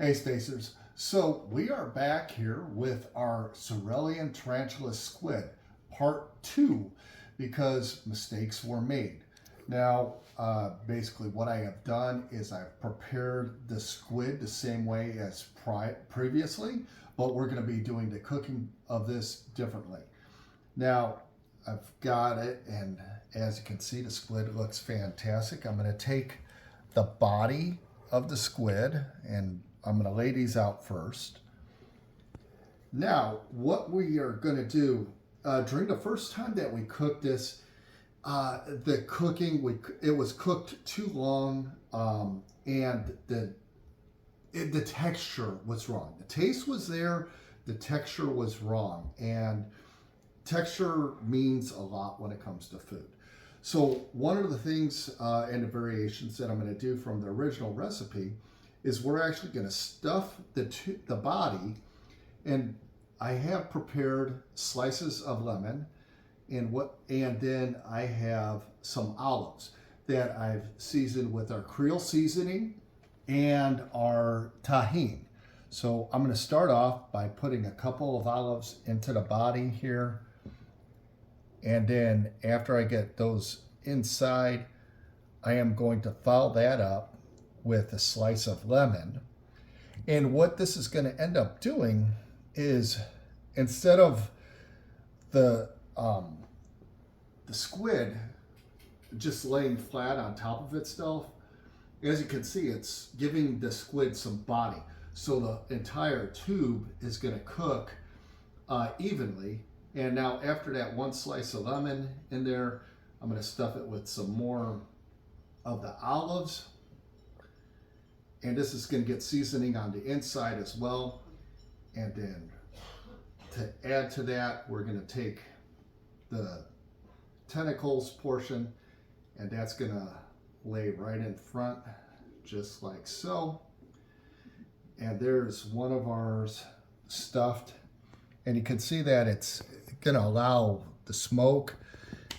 Hey Spacers, so we are back here with our SIRELIAN Tarantula Squid Part 2 because mistakes were made. Now, basically what I have done is I've prepared the squid the same way as previously, but we're going to be doing the cooking of this differently. Now, I've got it, and as you can see, the squid looks fantastic. I'm going to take the body of the squid and I'm going to lay these out first. Now, what we are going to do during the first time that we cooked this, the cooking, it was cooked too long, and the texture was wrong. The taste was there, the texture was wrong, and texture means a lot when it comes to food. So one of the things and the variations that I'm going to do from the original recipe is we're actually going to stuff the body, and I have prepared slices of lemon, and then I have some olives that I've seasoned with our Creole seasoning and our tahini. So I'm going to start off by putting a couple of olives into the body here, and then after I get those inside, I am going to follow that up with a slice of lemon. And what this is going to end up doing is, instead of the squid just laying flat on top of itself, as you can see, it's giving the squid some body. So the entire tube is going to cook evenly. And now after that one slice of lemon in there, I'm going to stuff it with some more of the olives. And this is going to get seasoning on the inside as well. And then to add to that, we're going to take the tentacles portion, and that's going to lay right in front, just like so. And there's one of ours stuffed. And you can see that it's going to allow the smoke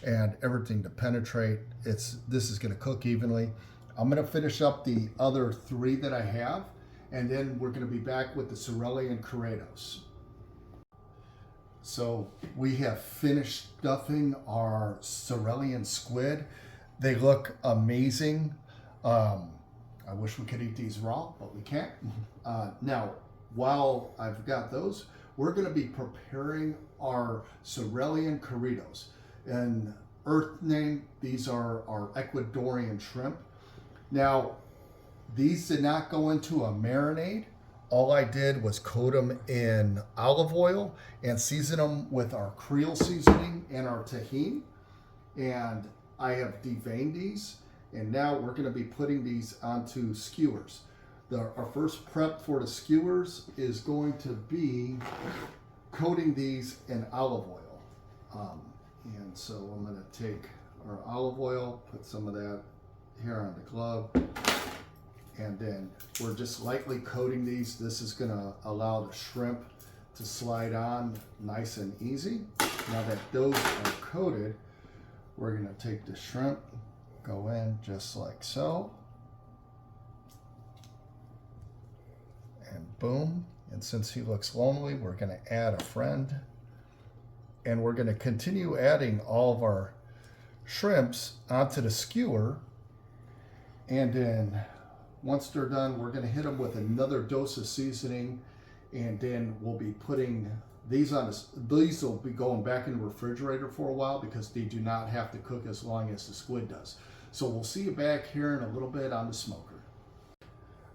and everything to penetrate. This is going to cook evenly. I'm going to finish up the other three that I have, and then we're going to be back with the SIRELIAN KARIDOS. So we have finished stuffing our SIRELIAN squid. They look amazing. I wish we could eat these raw, but we can't. Now, while I've got those, we're going to be preparing our SIRELIAN KARIDOS. And earth name, these are our Ecuadorian shrimp. Now, these did not go into a marinade. All I did was coat them in olive oil and season them with our Creole seasoning and our tahini. And I have deveined these, and now we're going to be putting these onto skewers. Our first prep for the skewers is going to be coating these in olive oil. And so I'm going to take our olive oil, put some of that here on the glove, and then we're just lightly coating these. This is going to allow the shrimp to slide on nice and easy. Now that those are coated, we're going to take the shrimp, go in just like so, and boom. And since he looks lonely, we're going to add a friend, and we're going to continue adding all of our shrimps onto the skewer. And then once they're done, we're going to hit them with another dose of seasoning, and then we'll be putting these on. These will be going back in the refrigerator for a while because they do not have to cook as long as the squid does. So we'll see you back here in a little bit on the smoker.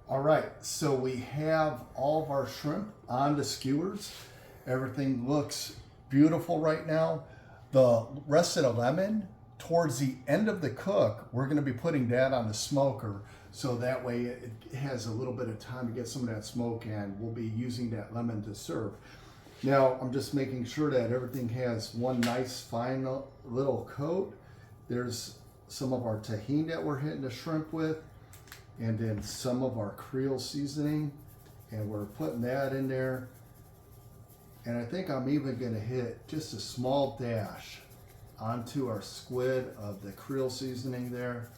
All right, so we have all of our shrimp on the skewers. Everything looks beautiful right now. The rest of the lemon, towards the end of the cook, we're going to be putting that on the smoker, so that way it has a little bit of time to get some of that smoke, and we'll be using that lemon to serve. Now, I'm just making sure that everything has one nice fine little coat. There's some of our tahini that we're hitting the shrimp with, and then some of our Creole seasoning, and we're putting that in there. And I think I'm even going to hit just a small dash onto our squid of the Creole seasoning there,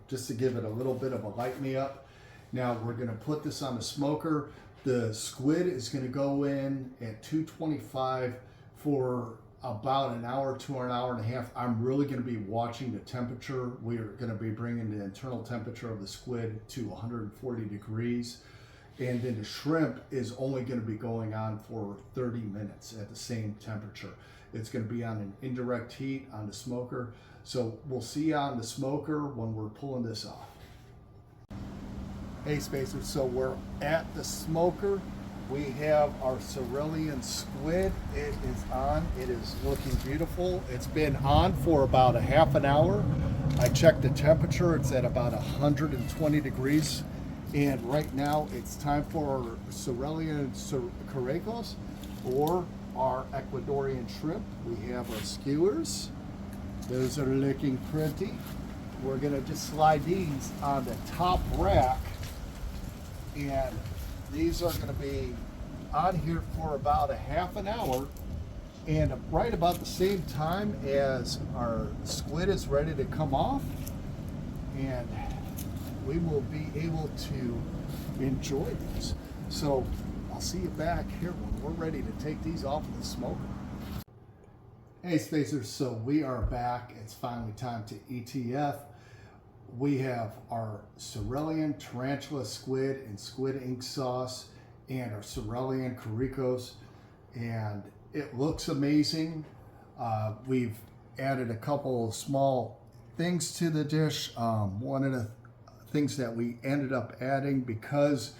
just to give it a little bit of a light me up. Now we're gonna put this on the smoker. The squid is gonna go in at 225 for about an hour to an hour and a half. I'm really gonna be watching the temperature. We're gonna be bringing the internal temperature of the squid to 140 degrees. And then the shrimp is only gonna be going on for 30 minutes at the same temperature. It's gonna be on an indirect heat on the smoker. So we'll see you on the smoker when we're pulling this off. Hey Spacers, so we're at the smoker. We have our SIRELIAN squid. It is on, it is looking beautiful. It's been on for about a half an hour. I checked the temperature, it's at about 120 degrees. And right now it's time for our SIRELIAN KARIDOS, or our Ecuadorian shrimp. We have our skewers. Those are looking pretty. We're gonna just slide these on the top rack, and these are gonna be on here for about a half an hour. And right about the same time as our squid is ready to come off, and we will be able to enjoy these. So I'll see you back here when we're ready to take these off of the smoker. Hey Spacers, so we are back. It's finally time to ETF. We have our SIRELIAN Tarantula Squid and Squid Ink sauce and our SIRELIAN KARIDOS, and it looks amazing. We've added a couple of small things to the dish. One of the things that we ended up adding, because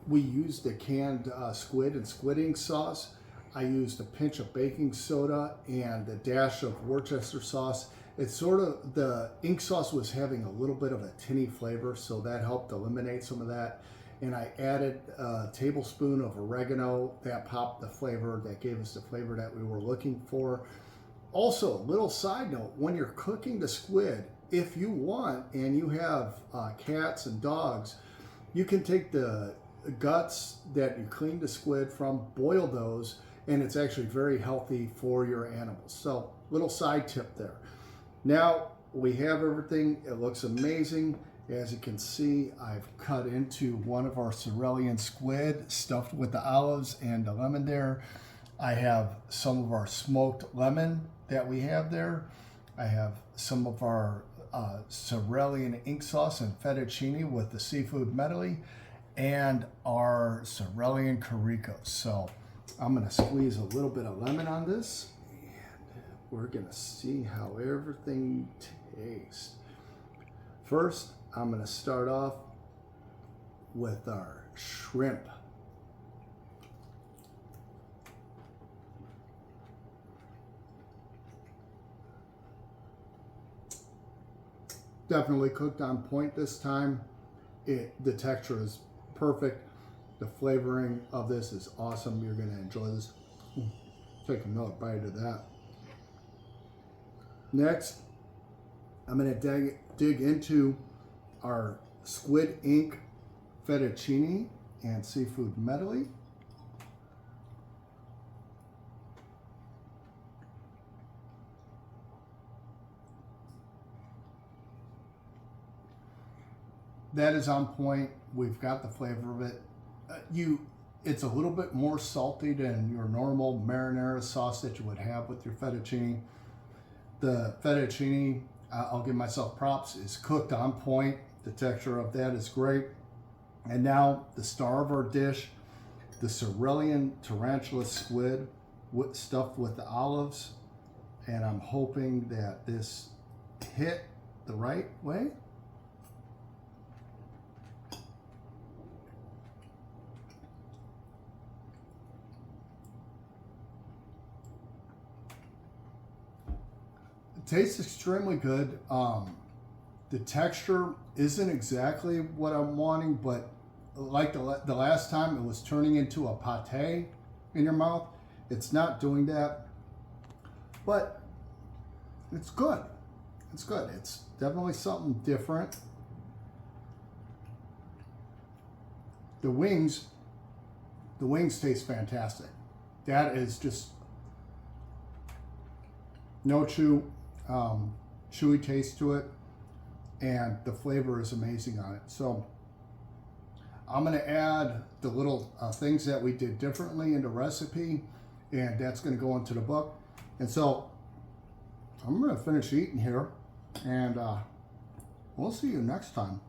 we used the canned squid and squid ink sauce, I used a pinch of baking soda and a dash of Worcester sauce. It's sort of, the ink sauce was having a little bit of a tinny flavor, so that helped eliminate some of that. And I added a tablespoon of oregano. That popped the flavor, that gave us the flavor that we were looking for. Also, a little side note, when you're cooking the squid, if you want and you have cats and dogs, you can take the guts that you cleaned the squid from, boil those, and it's actually very healthy for your animals. So, little side tip there. Now we have everything. It looks amazing. As you can see, I've cut into one of our SIRELIAN squid stuffed with the olives and the lemon there. I have some of our smoked lemon that we have there. I have some of our SIRELIAN ink sauce and fettuccine with the seafood medley, and our SIRELIAN KARIDOS. So I'm gonna squeeze a little bit of lemon on this, and we're gonna see how everything tastes. First, I'm gonna start off with our shrimp. Definitely cooked on point this time. The texture is perfect. The flavoring of this is awesome. You're gonna enjoy this. Take another bite of that. Next, I'm gonna dig into our Squid Ink Fettuccine and seafood medley. That is on point. We've got the flavor of it. It's a little bit more salty than your normal marinara sauce that you would have with your fettuccine. The fettuccine, I'll give myself props, is cooked on point. The texture of that is great. And now the star of our dish, the SIRELIAN Tarantula Squid stuffed with the olives. And I'm hoping that this hit the right way. Tastes extremely good. The texture isn't exactly what I'm wanting, but like the last time, it was turning into a pate in your mouth. It's not doing that, but it's good. It's good. It's definitely something different. The wings taste fantastic. That is just no chewy taste to it, and the flavor is amazing on it. So I'm going to add the little things that we did differently in the recipe, and that's going to go into the book. And so I'm going to finish eating here, and we'll see you next time.